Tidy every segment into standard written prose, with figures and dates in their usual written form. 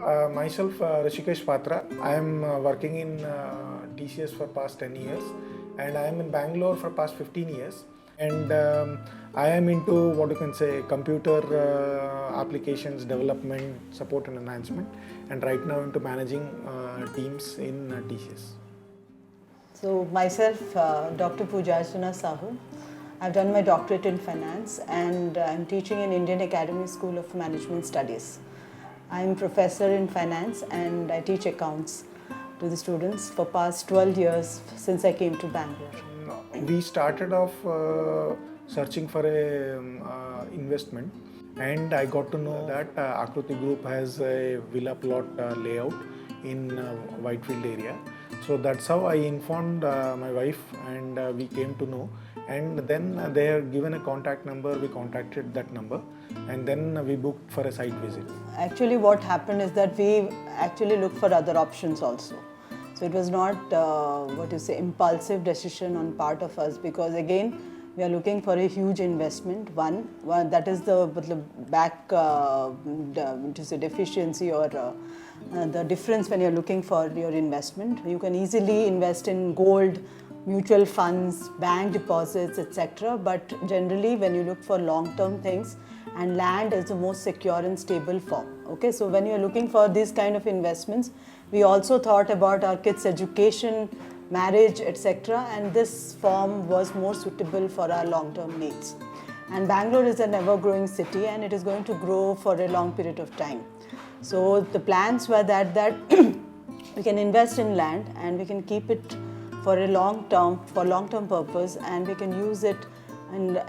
Myself, Rishikesh Patra. I am working in TCS for past 10 years, and I am in Bangalore for past 15 years. And I am into what you can say computer applications development, support and enhancement, and right now into managing teams in TCS. So myself, Dr. Poojarchana Sahu. I've done my doctorate in finance and I'm teaching in Indian Academy School of Management Studies. I'm professor in finance and I teach accounts to the students for past 12 years since I came to Bangalore. We started off searching for a investment, and I got to know that Akruti Group has a villa plot layout in Whitefield area. So that's how I informed my wife, and we came to know. And then they are given a contact number. We contacted that number, and then we booked for a site visit. Actually, what happened is that we actually looked for other options also. So it was not impulsive decision on part of us, because again we are looking for a huge investment. One that is the deficiency or the difference when you're looking for your investment. You can easily invest in gold, mutual funds, bank deposits, etc. But generally when you look for long-term things, and land is the most secure and stable form. Okay, so when you're looking for these kind of investments, we also thought about our kids' education, marriage, etc. And this form was more suitable for our long-term needs. And Bangalore is an ever-growing city, and it is going to grow for a long period of time. So the plans were that we can invest in land and we can keep it for a long-term purpose, and we can use it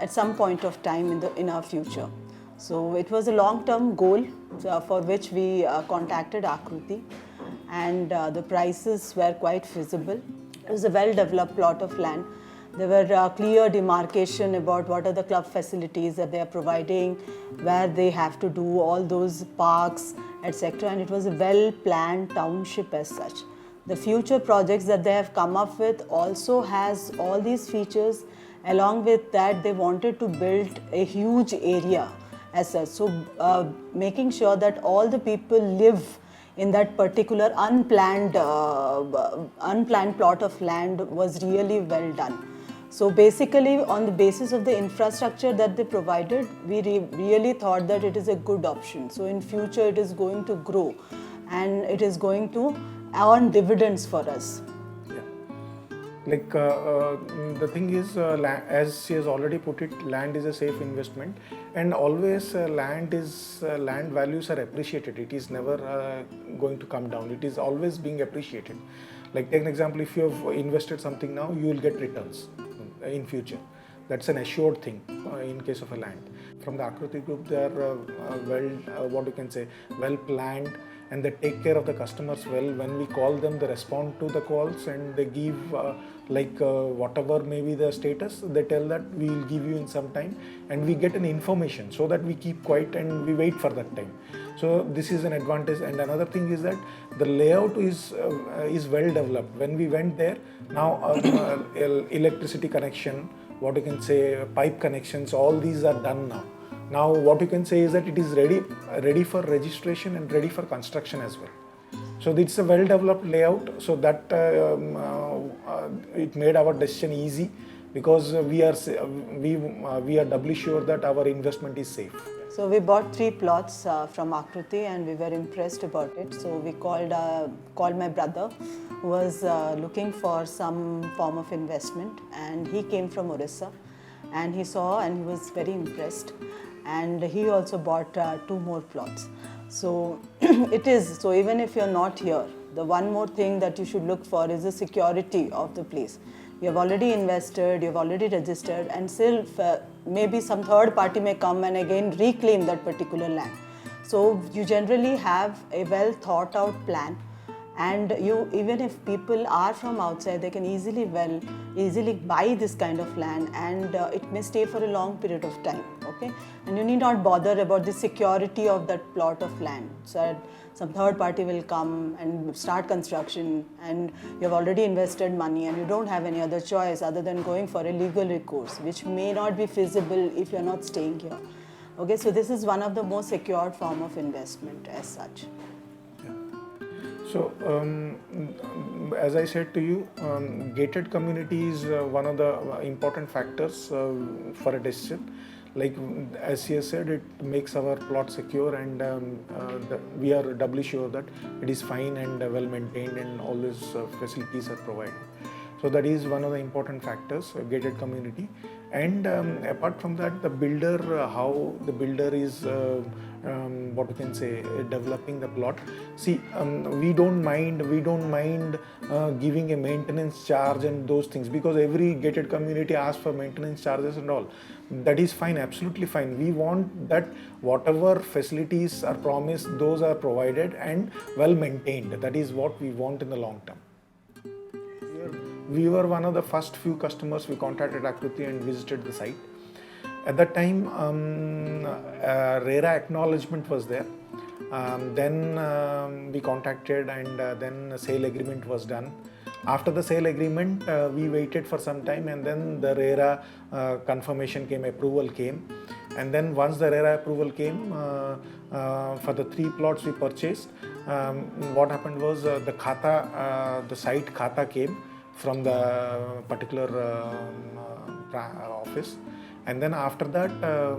at some point of time in our future. So it was a long-term goal for which we contacted Akruti, and the prices were quite feasible. It was a well-developed plot of land. There were clear demarcation about what are the club facilities that they are providing, where they have to do all those parks, etc. And it was a well-planned township as such. The future projects that they have come up with also has all these features. Along with that, they wanted to build a huge area as such. So making sure that all the people live in that particular unplanned plot of land was really well done. So basically, on the basis of the infrastructure that they provided, we really thought that it is a good option. So in future, it is going to grow and it is going to earn dividends for us. Like the thing is, as she has already put it, land is a safe investment, and always land values are appreciated. It is never going to come down. It is always being appreciated. Like take an example, if you have invested something now, you will get returns in future. That's an assured thing in case of a land. From the Akruti Group, they are well planned, and they take care of the customers well. When we call them, they respond to the calls, and they give whatever may be the status, they tell that we will give you in some time, and we get an information so that we keep quiet and we wait for that time. So this is an advantage. And another thing is that the layout is well developed. When we went there, now electricity connection, pipe connections, all these are done now. Now what you can say is that it is ready for registration and ready for construction as well. So it's a well developed layout, so that it made our decision easy, because we are doubly sure that our investment is safe. So we bought 3 plots from Akruti, and we were impressed about it. So we called my brother, who was looking for some form of investment, and he came from Orissa, and he saw and he was very impressed, and he also bought 2 more plots. So so even if you're not here, the one more thing that you should look for is the security of the place. You have already invested, you have already registered, and still maybe some third party may come and again reclaim that particular land. So you generally have a well thought out plan, and even if people are from outside, they can easily buy this kind of land, and it may stay for a long period of time. Okay, and you need not bother about the security of that plot of land. So some third party will come and start construction, and you have already invested money and you don't have any other choice other than going for a legal recourse, which may not be feasible if you're not staying here. Okay, so this is one of the most secured form of investment as such. Yeah. So, as I said to you, gated community is one of the important factors for a decision. Like as she has said, it makes our plot secure, and we are doubly sure that it is fine and well maintained, and all these facilities are provided. So that is one of the important factors, gated community. And apart from that, the builder, how the builder is, what we can say, developing the plot. See, we don't mind giving a maintenance charge and those things, because every gated community asks for maintenance charges and all. That is fine, absolutely fine. We want that whatever facilities are promised, those are provided and well maintained. That is what we want in the long term. We were one of the first few customers. We contacted Akriti and visited the site. At that time, RERA acknowledgement was there. Then we contacted, and then a sale agreement was done. After the sale agreement, we waited for some time, and then the RERA confirmation came, approval came. And then once the RERA approval came, for the 3 plots we purchased, what happened was the site khata came from the particular office. And then after that,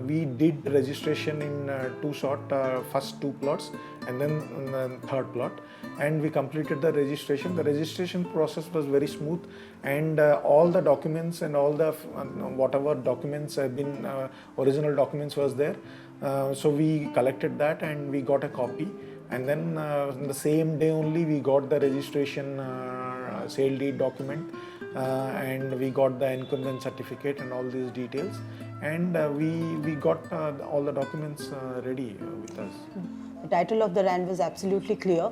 we did registration in first 2 plots, and then the 3rd plot, and we completed the registration. The registration process was very smooth, and all the documents and all the whatever documents have been original documents was there. So we collected that and we got a copy, and then the same day only we got the registration sale deed document, and we got the incumbent certificate and all these details, and we got all the documents ready with us. The title of the land was absolutely clear.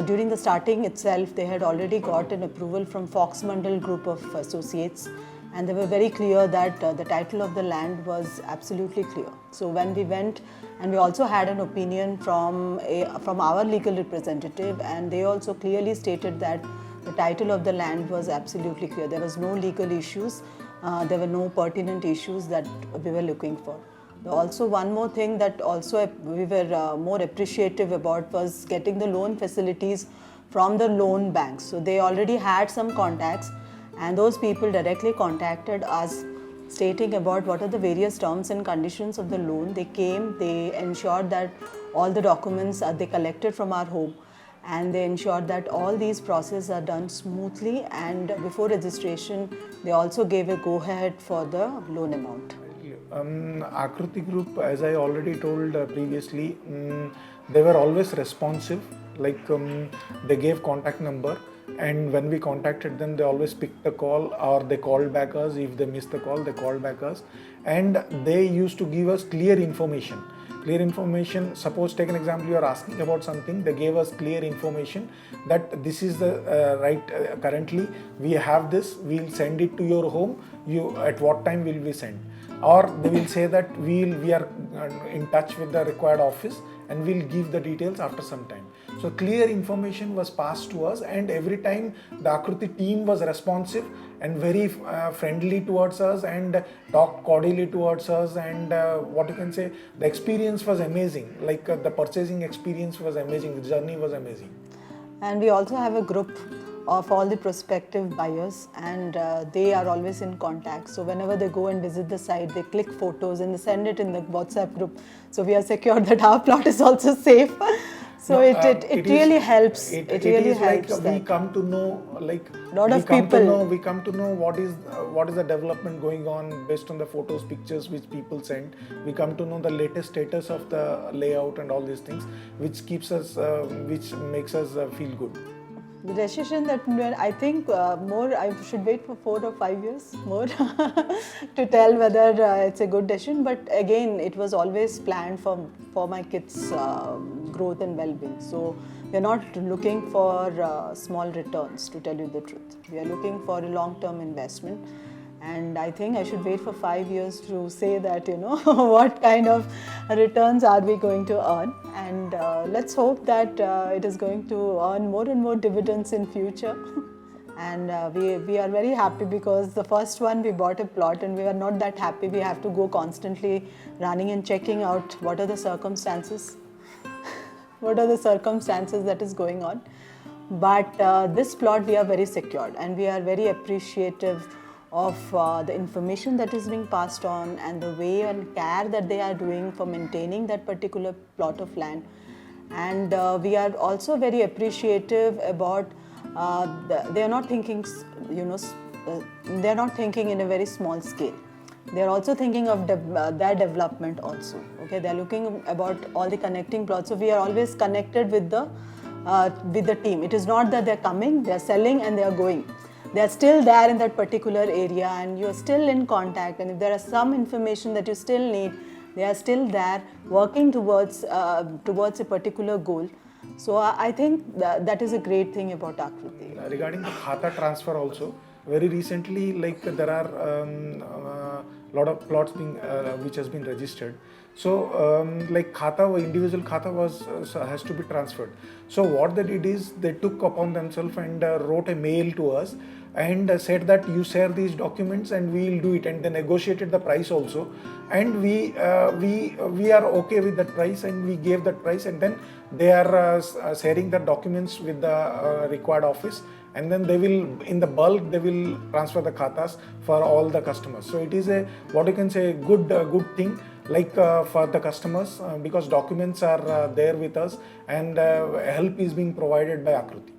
During the starting itself, they had already got an approval from Fox Mandal Group of Associates, and they were very clear that the title of the land was absolutely clear. So when we went, and we also had an opinion from our legal representative, and they also clearly stated that the title of the land was absolutely clear. There was no legal issues, there were no pertinent issues that we were looking for. Also, one more thing that also we were more appreciative about was getting the loan facilities from the loan banks. So they already had some contacts, and those people directly contacted us stating about what are the various terms and conditions of the loan. They came, they ensured that all the documents they collected from our home, and they ensured that all these processes are done smoothly, and before registration they also gave a go ahead for the loan amount. Akriti Group, as I already told previously, they were always responsive. Like they gave contact number, and when we contacted them, they always picked the call, or they called back us. If they missed the call, they called back us, and they used to give us clear information. Suppose, take an example, you are asking about something, they gave us clear information that this is the currently we have this, we'll send it to your home, at what time will we send? Or they will say that we are in touch with the required office, and we'll give the details after some time. So clear information was passed to us, and every time the Akriti team was responsive and very friendly towards us, and talked cordially towards us, and what you can say, the experience was amazing. Like the purchasing experience was amazing, the journey was amazing. And we also have a group of all the prospective buyers, and they are always in contact. So whenever they go and visit the site, they click photos and they send it in the WhatsApp group. So we are secure that our plot is also safe. So it really helps. It really helps. Like we come to know, like lot of people. We come to know what is the development going on based on the photos, pictures which people send. We come to know the latest status of the layout and all these things, which keeps us, which makes us feel good. The decision that I think I should wait for 4 or 5 years more to tell whether it's a good decision. But again, it was always planned for my kids' growth and well-being. So we are not looking for small returns, to tell you the truth. We are looking for a long-term investment. And I think I should wait for 5 years to say that, what kind of returns are we going to earn. And let's hope that it is going to earn more and more dividends in future. And we are very happy, because the first one we bought a plot and we were not that happy. We have to go constantly running and checking out what are the circumstances. What are the circumstances that is going on. But this plot we are very secured, and we are very appreciative of the information that is being passed on and the way and care that they are doing for maintaining that particular plot of land. And we are also very appreciative about they are not thinking, they are not thinking in a very small scale. They are also thinking of their development also. Okay, they are looking about all the connecting plots. So we are always connected with the team. It is not that they are coming, they are selling and they are going. They are still there in that particular area, and you are still in contact. And if there is some information that you still need, they are still there working towards a particular goal. So I think that is a great thing about Akriti. Regarding the khata transfer also, very recently, like there are lot of plots being which has been registered. So like khata, individual khata has to be transferred. So what they did is they took upon themselves and wrote a mail to us and said that you share these documents and we will do it, and they negotiated the price also, and we are okay with that price, and we gave that price, and then they are sharing the documents with the required office, and then they will, in the bulk, they will transfer the khatas for all the customers. So it is a, what you can say, good thing, like for the customers, because documents are there with us, and help is being provided by Akriti.